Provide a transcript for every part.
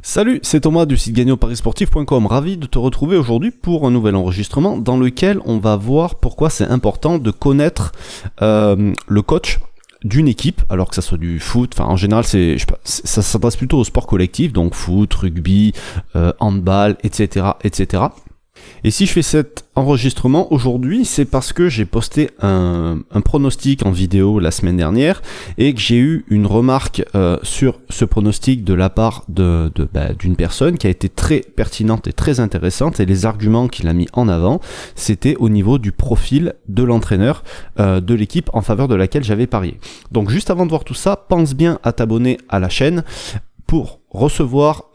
Salut, c'est Thomas du site gagnoparisportif.com, ravi de te retrouver aujourd'hui pour un nouvel enregistrement dans lequel on va voir pourquoi c'est important de connaître le coach d'une équipe, alors que ça soit du foot, enfin en général ça s'adresse plutôt au sport collectif, donc foot, rugby, handball, etc., etc. Et si je fais cet enregistrement aujourd'hui, c'est parce que j'ai posté un pronostic en vidéo la semaine dernière et que j'ai eu une remarque sur ce pronostic de la part d'une personne qui a été très pertinente et très intéressante, et les arguments qu'il a mis en avant, c'était au niveau du profil de l'entraîneur de l'équipe en faveur de laquelle j'avais parié. Donc juste avant de voir tout ça, pense bien à t'abonner à la chaîne pour recevoir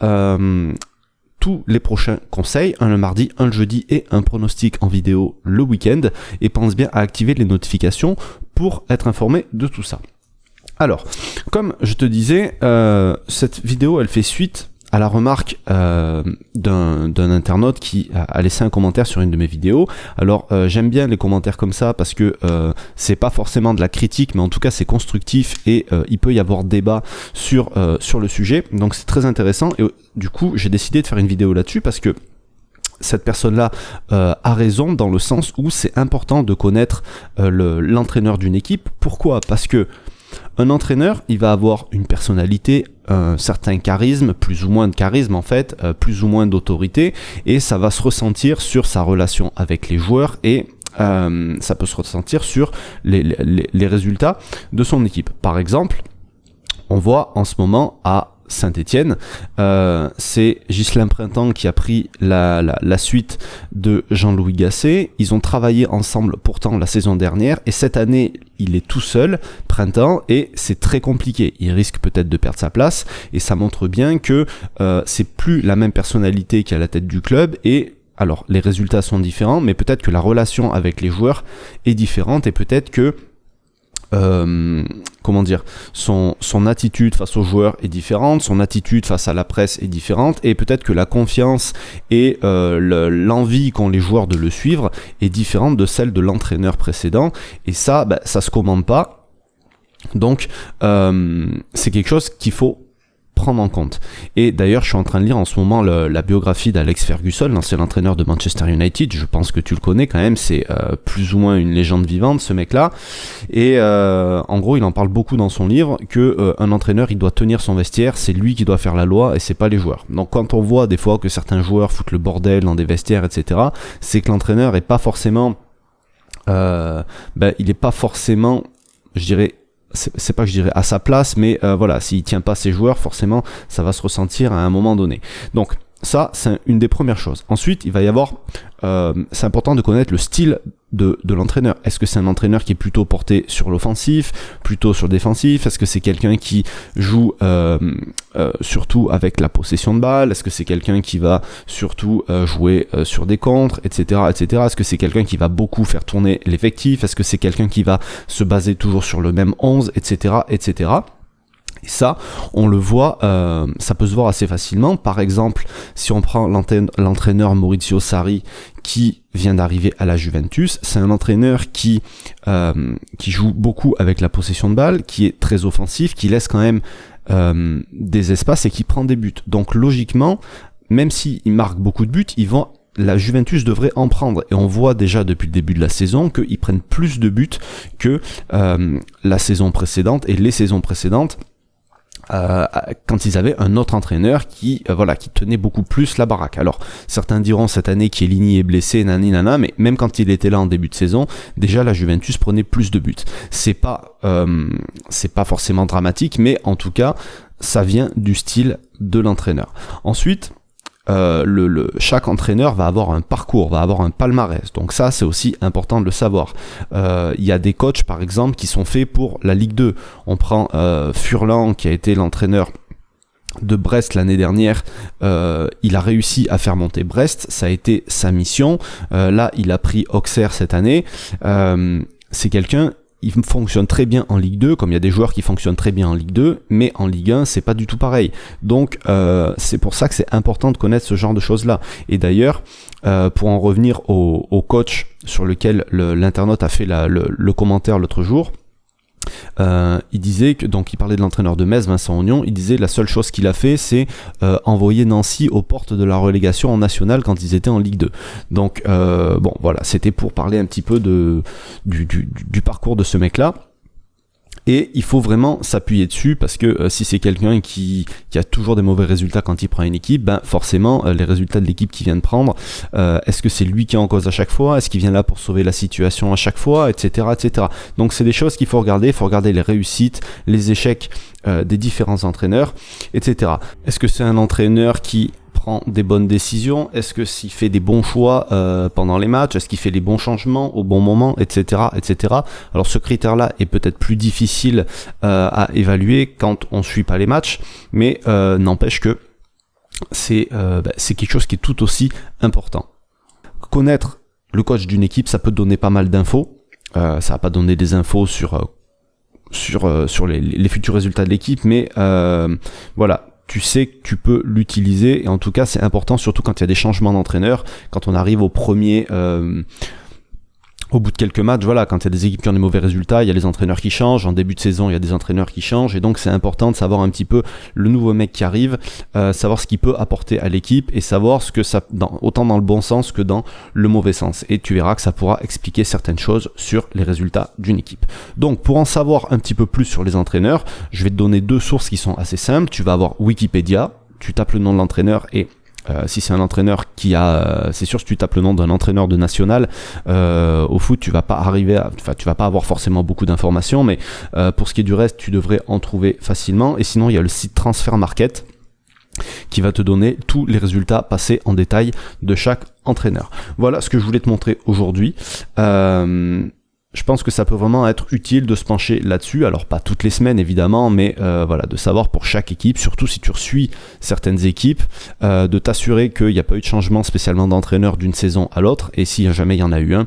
tous les prochains conseils, un le mardi, un le jeudi et un pronostic en vidéo le week-end, et pense bien à activer les notifications pour être informé de tout ça. Alors, comme je te disais, cette vidéo elle fait suite à la remarque d'un internaute qui a laissé un commentaire sur une de mes vidéos. Alors j'aime bien les commentaires comme ça parce que c'est pas forcément de la critique, mais en tout cas c'est constructif et il peut y avoir débat sur le sujet, donc c'est très intéressant. Et du coup j'ai décidé de faire une vidéo là-dessus parce que cette personne-là a raison dans le sens où c'est important de connaître l'entraîneur d'une équipe. Pourquoi ? Parce que un entraîneur, il va avoir une personnalité, un certain charisme, plus ou moins de charisme en fait, plus ou moins d'autorité, et ça va se ressentir sur sa relation avec les joueurs et ça peut se ressentir sur les résultats de son équipe. Par exemple, on voit en ce moment à Saint-Étienne, c'est Ghislain Printemps qui a pris la suite de Jean-Louis Gasset. Ils ont travaillé ensemble pourtant la saison dernière, et cette année il est tout seul, Printemps, et c'est très compliqué. Il risque peut-être de perdre sa place, et ça montre bien que c'est plus la même personnalité qui est à la tête du club. Et alors les résultats sont différents, mais peut-être que la relation avec les joueurs est différente, et peut-être que son attitude face aux joueurs est différente, son attitude face à la presse est différente, et peut-être que la confiance et l'envie qu'ont les joueurs de le suivre est différente de celle de l'entraîneur précédent, et ça, ça se commande pas. Donc c'est quelque chose qu'il faut prendre en compte. Et d'ailleurs, je suis en train de lire en ce moment la biographie d'Alex Ferguson, l'ancien entraîneur de Manchester United. Je pense que tu le connais quand même, c'est plus ou moins une légende vivante, ce mec-là. Et en gros, il en parle beaucoup dans son livre que un entraîneur, il doit tenir son vestiaire, c'est lui qui doit faire la loi et c'est pas les joueurs. Donc quand on voit des fois que certains joueurs foutent le bordel dans des vestiaires, etc., c'est que l'entraîneur est pas forcément il est pas forcément, je dirais, c'est pas que je dirais à sa place, mais voilà, s'il tient pas ses joueurs, forcément ça va se ressentir à un moment donné. Donc ça, c'est une des premières choses. Ensuite, il va y avoir, c'est important de connaître le style de l'entraîneur. Est-ce que c'est un entraîneur qui est plutôt porté sur l'offensif, plutôt sur le défensif? Est-ce que c'est quelqu'un qui joue surtout avec la possession de balle? Est-ce que c'est quelqu'un qui va surtout jouer sur des contres, etc., etc. Est-ce que c'est quelqu'un qui va beaucoup faire tourner l'effectif? Est-ce que c'est quelqu'un qui va se baser toujours sur le même 11, etc., etc. Et ça, on le voit, ça peut se voir assez facilement. Par exemple, si on prend l'entraîneur Maurizio Sarri qui vient d'arriver à la Juventus, c'est un entraîneur qui joue beaucoup avec la possession de balle, qui est très offensif, qui laisse quand même des espaces et qui prend des buts. Donc logiquement, même s'il marque beaucoup de buts, la Juventus devrait en prendre, et on voit déjà depuis le début de la saison qu'ils prennent plus de buts que la saison précédente et les saisons précédentes. Quand ils avaient un autre entraîneur qui tenait beaucoup plus la baraque. Alors certains diront cette année Chiellini est blessé, nana, mais même quand il était là en début de saison, déjà la Juventus prenait plus de buts. C'est pas forcément dramatique, mais en tout cas ça vient du style de l'entraîneur. Ensuite, chaque entraîneur va avoir un parcours, va avoir un palmarès. Donc ça, c'est aussi important de le savoir. Il y a des coachs, par exemple, qui sont faits pour la Ligue 2. On prend Furlan, qui a été l'entraîneur de Brest l'année dernière. Il a réussi à faire monter Brest. Ça a été sa mission. Là, il a pris Auxerre cette année. C'est quelqu'un... Il fonctionne très bien en Ligue 2, comme il y a des joueurs qui fonctionnent très bien en Ligue 2, mais en Ligue 1, c'est pas du tout pareil. Donc, c'est pour ça que c'est important de connaître ce genre de choses-là. Et d'ailleurs, pour en revenir au coach sur lequel l'internaute a fait le commentaire l'autre jour, Il disait que, donc il parlait de l'entraîneur de Metz, Vincent Ognon, il disait la seule chose qu'il a fait, c'est envoyer Nancy aux portes de la relégation en nationale quand ils étaient en Ligue 2. Donc bon voilà, c'était pour parler un petit peu du parcours de ce mec-là. Et il faut vraiment s'appuyer dessus parce que si c'est quelqu'un qui a toujours des mauvais résultats quand il prend une équipe, ben forcément les résultats de l'équipe qu'il vient de prendre, est-ce que c'est lui qui est en cause à chaque fois, est-ce qu'il vient là pour sauver la situation à chaque fois, etc., etc. Donc c'est des choses qu'il faut regarder. Il faut regarder les réussites, les échecs des différents entraîneurs, etc. Est-ce que c'est un entraîneur qui prend des bonnes décisions? Est-ce que s'il fait des bons choix pendant les matchs? Est-ce qu'il fait les bons changements au bon moment, etc., etc. Alors ce critère-là est peut-être plus difficile à évaluer quand on suit pas les matchs, mais n'empêche que c'est quelque chose qui est tout aussi important. Connaître le coach d'une équipe, ça peut donner pas mal d'infos. Ça va pas donner des infos sur les futurs résultats de l'équipe, mais voilà. Tu sais que tu peux l'utiliser, et en tout cas c'est important, surtout quand il y a des changements d'entraîneur, quand on arrive au bout de quelques matchs, voilà, quand il y a des équipes qui ont des mauvais résultats, il y a les entraîneurs qui changent, en début de saison il y a des entraîneurs qui changent, et donc c'est important de savoir un petit peu le nouveau mec qui arrive, savoir ce qu'il peut apporter à l'équipe, et savoir ce que ça, autant dans le bon sens que dans le mauvais sens, et tu verras que ça pourra expliquer certaines choses sur les résultats d'une équipe. Donc pour en savoir un petit peu plus sur les entraîneurs, je vais te donner deux sources qui sont assez simples. Tu vas avoir Wikipédia, tu tapes le nom de l'entraîneur et si c'est un entraîneur c'est sûr, si tu tapes le nom d'un entraîneur de national au foot, tu vas pas avoir forcément beaucoup d'informations, mais pour ce qui est du reste, tu devrais en trouver facilement. Et sinon, il y a le site Transfer Market qui va te donner tous les résultats passés en détail de chaque entraîneur. Voilà ce que je voulais te montrer aujourd'hui. Je pense que ça peut vraiment être utile de se pencher là-dessus, alors pas toutes les semaines évidemment, mais voilà, de savoir pour chaque équipe, surtout si tu suis certaines équipes, de t'assurer qu'il n'y a pas eu de changement spécialement d'entraîneur d'une saison à l'autre, et si jamais il y en a eu un,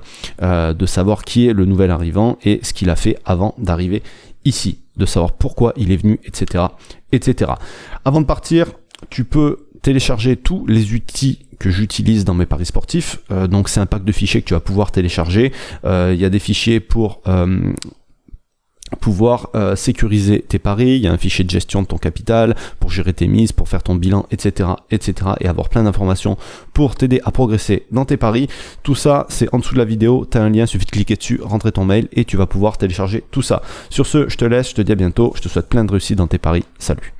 de savoir qui est le nouvel arrivant et ce qu'il a fait avant d'arriver ici, de savoir pourquoi il est venu, etc., etc. Avant de partir, tu peux télécharger tous les outils que j'utilise dans mes paris sportifs. Donc c'est un pack de fichiers que tu vas pouvoir télécharger. Il y a des fichiers pour pouvoir sécuriser tes paris, il y a un fichier de gestion de ton capital pour gérer tes mises, pour faire ton bilan, etc., etc., et avoir plein d'informations pour t'aider à progresser dans tes paris. Tout ça, c'est en dessous de la vidéo, tu as un lien, il suffit de cliquer dessus, rentrer ton mail et tu vas pouvoir télécharger tout ça. Sur ce, je te laisse, je te dis à bientôt, je te souhaite plein de réussite dans tes paris, salut.